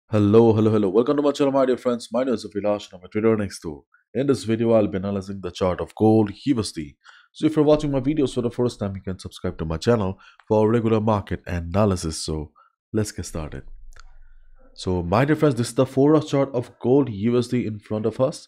Hello. Welcome to my channel, my dear friends. My name is Vilash and I'm a trader next door. In this video, I'll be analyzing the chart of gold Xauusd. So if you're watching my videos for the first time, you can subscribe to my channel for regular market analysis. So let's get started. So my dear friends, this is the 4-hour chart of gold USD in front of us.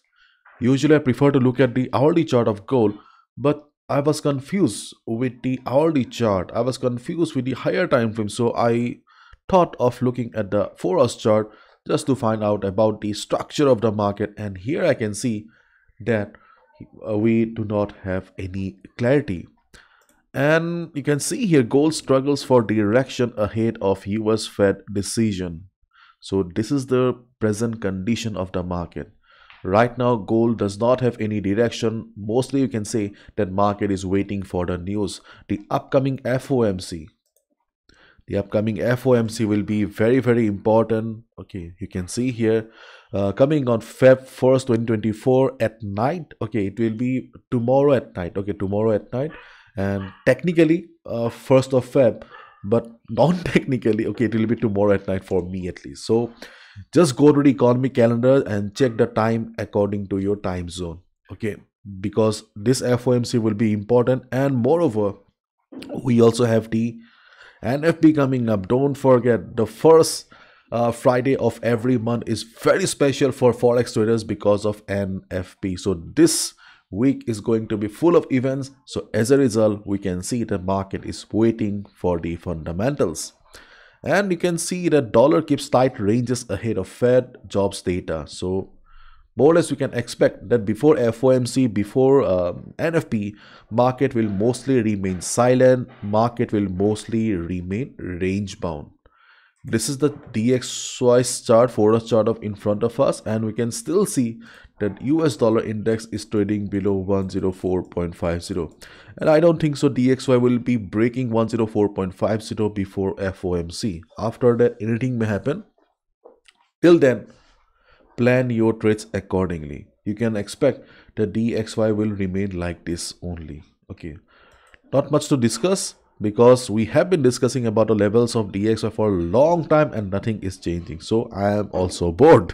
Usually, I prefer to look at the hourly chart of gold, but I was confused with the hourly chart. I was confused with the higher time frame, so I thought of looking at the 4 hours chart just to find out about the structure of the market. And here I can see that we do not have any clarity. And you can see here gold struggles for direction ahead of US Fed decision. So this is the present condition of the market. Right now, gold does not have any direction. Mostly you can say that market is waiting for the news. The upcoming FOMC. The upcoming FOMC will be very important. Okay, you can see here coming on Feb 1st, 2024 at night. Okay, it will be tomorrow at night. Okay, tomorrow at night. And technically 1st of Feb, but non-technically, okay, it will be tomorrow at night for me at least. So just go to the economic calendar and check the time according to your time zone. Okay, because this FOMC will be important, and moreover we also have the NFP coming up. Don't forget, the first Friday of every month is very special for forex traders because of NFP. So this week is going to be full of events. So as a result, we can see the market is waiting for the fundamentals. And you can see that dollar keeps tight ranges ahead of Fed jobs data. So more or less we can expect that before FOMC, before NFP, market will mostly remain silent. Market will mostly remain range bound. This is the DXY chart, 4-hour chart of in front of us, and we can still see that US dollar index is trading below 104.50, and I don't think so DXY will be breaking 104.50 before FOMC. After that, anything may happen. Till then, plan your trades accordingly. You can expect the DXY will remain like this only. Okay, not much to discuss because we have been discussing about the levels of DXY for a long time and nothing is changing. So I am also bored.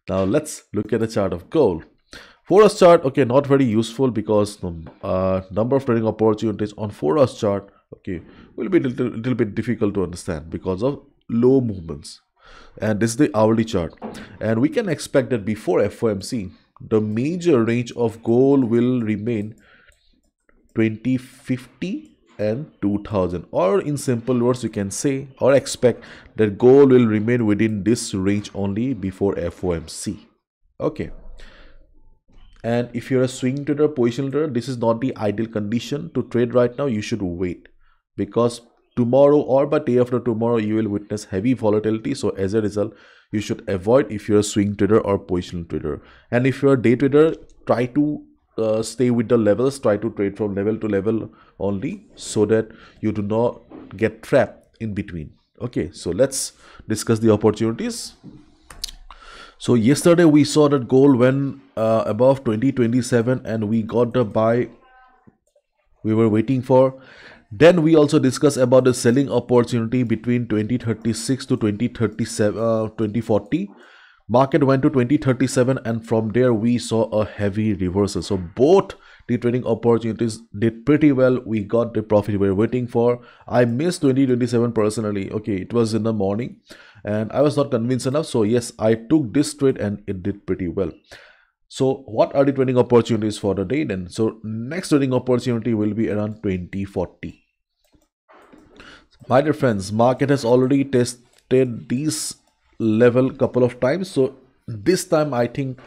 Now let's look at the chart of gold. 4-hour chart, okay, not very useful because number of trading opportunities on 4-hour chart, okay, will be a little bit difficult to understand because of low movements. And this is the hourly chart, and we can expect that before FOMC the major range of gold will remain 2050 and 2000, or in simple words you can say or expect that gold will remain within this range only before FOMC. Okay, and if you're a swing trader, positional trader, this is not the ideal condition to trade right now. You should wait because tomorrow or by day after tomorrow you will witness heavy volatility. So as a result, you should avoid if you're a swing trader or positional trader. And if you're a day trader, try to stay with the levels, try to trade from level to level only so that you do not get trapped in between. Okay, so let's discuss the opportunities. So yesterday we saw that gold went above 2027 and we got the buy we were waiting for. Then we also discussed about the selling opportunity between 2036 to 2040. Market went to 2037 and from there we saw a heavy reversal. So both the trading opportunities did pretty well. We got the profit we were waiting for. I missed 2027 personally. Okay, it was in the morning and I was not convinced enough. So yes, I took this trade and it did pretty well. So what are the trading opportunities for the day then? So next trading opportunity will be around 2040. My dear friends, market has already tested these level couple of times. So this time I think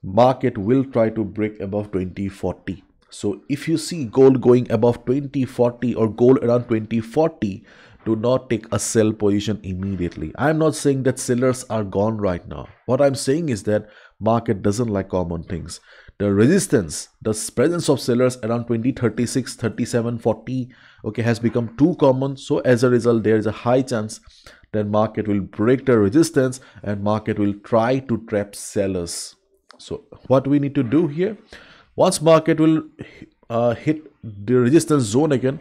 market will try to break above 2040. So if you see gold going above 2040 or gold around 2040, do not take a sell position immediately. I'm not saying that sellers are gone right now. What I'm saying is that market doesn't like common things. The resistance, the presence of sellers around 20, 36, 37, 40, okay, has become too common. So as a result, there is a high chance that market will break the resistance and market will try to trap sellers. So what we need to do here, once market will hit the resistance zone again,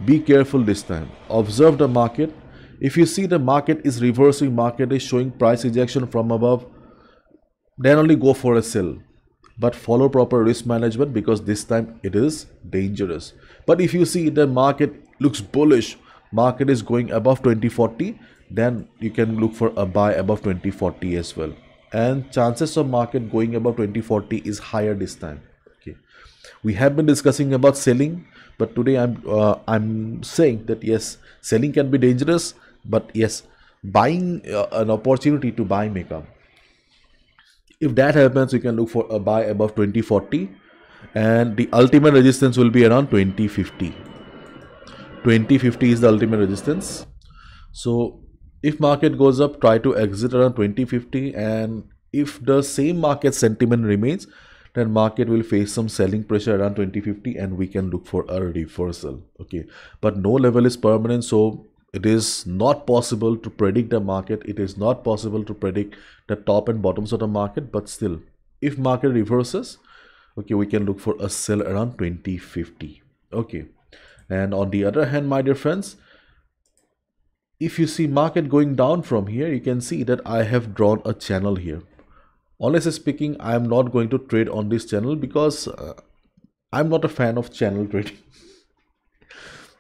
be careful this time. Observe the market. If you see the market is reversing, market is showing price rejection from above, then only go for a sell. But follow proper risk management, because this time it is dangerous. But if you see the market looks bullish, market is going above 2040, then you can look for a buy above 2040 as well. And chances of market going above 2040 is higher this time. Okay, we have been discussing about selling, but today I'm saying that yes, selling can be dangerous, but yes, buying an opportunity to buy may come. If that happens, you can look for a buy above 2040, and the ultimate resistance will be around 2050. 2050 is the ultimate resistance. So if market goes up, try to exit around 2050, and if the same market sentiment remains, then market will face some selling pressure around 2050, and we can look for a reversal. Okay, but no level is permanent, so it is not possible to predict the market. It is not possible to predict the top and bottoms of the market, but still, if market reverses, okay, we can look for a sell around 2050. Okay, and on the other hand, my dear friends, if you see market going down from here, you can see that I have drawn a channel here. Honestly speaking, I am not going to trade on this channel because I'm not a fan of channel trading.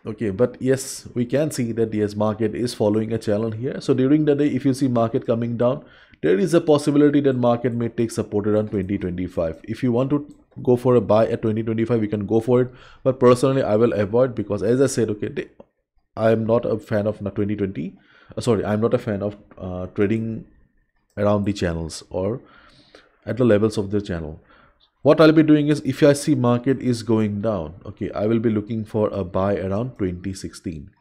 Okay, but yes, we can see that yes, market is following a channel here. So during the day, if you see market coming down, there is a possibility that market may take support around 2025. If you want to go for a buy at 2025, you can go for it. But personally, I will avoid, because as I said, okay, I am not a fan of 2020. Sorry, I'm not a fan of trading around the channels or at the levels of the channel. What I'll be doing is, if I see market is going down, okay, I will be looking for a buy around 2016.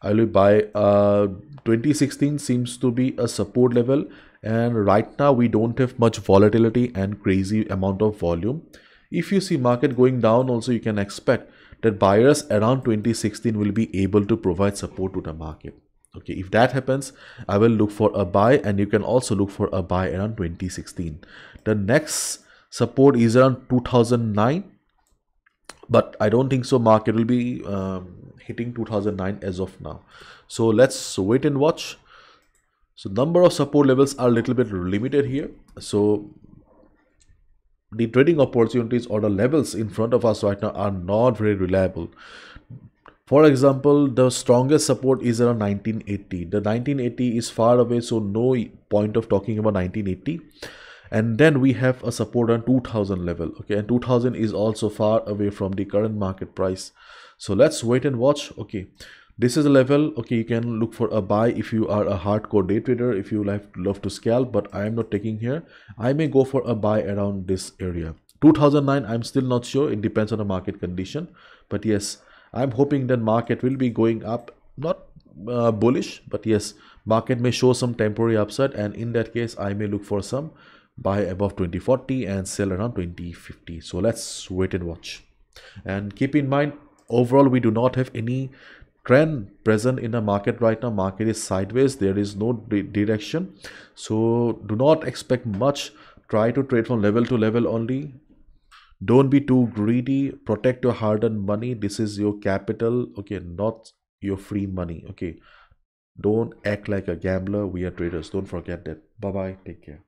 I will buy 2016 seems to be a support level, and right now we don't have much volatility and crazy amount of volume. If you see market going down also, you can expect that buyers around 2016 will be able to provide support to the market. Okay, if that happens, I will look for a buy, and you can also look for a buy around 2016. The next support is around 2009, but I don't think so market will be hitting 2009 as of now. So let's wait and watch. So number of support levels are a little bit limited here, so the trading opportunities or the levels in front of us right now are not very reliable. For example, the strongest support is around 1980. The 1980 is far away, so no point of talking about 1980. And then we have a support on 2000 level. Okay, and 2000 is also far away from the current market price. So let's wait and watch. Okay, this is a level. Okay, you can look for a buy if you are a hardcore day trader, if you love to scalp, but I am not taking here. I may go for a buy around this area. 2009, I'm still not sure. It depends on the market condition. But yes, I'm hoping that market will be going up, not bullish, but yes, market may show some temporary upside, and in that case, I may look for some buy above 2040 and sell around 2050. So let's wait and watch. And keep in mind, overall, we do not have any trend present in the market right now. Market is sideways, there is no direction, so do not expect much. Try to trade from level to level only. Don't be too greedy. Protect your hard-earned money. This is your capital, okay, not your free money. Okay, don't act like a gambler. We are traders. Don't forget that. Bye bye, take care.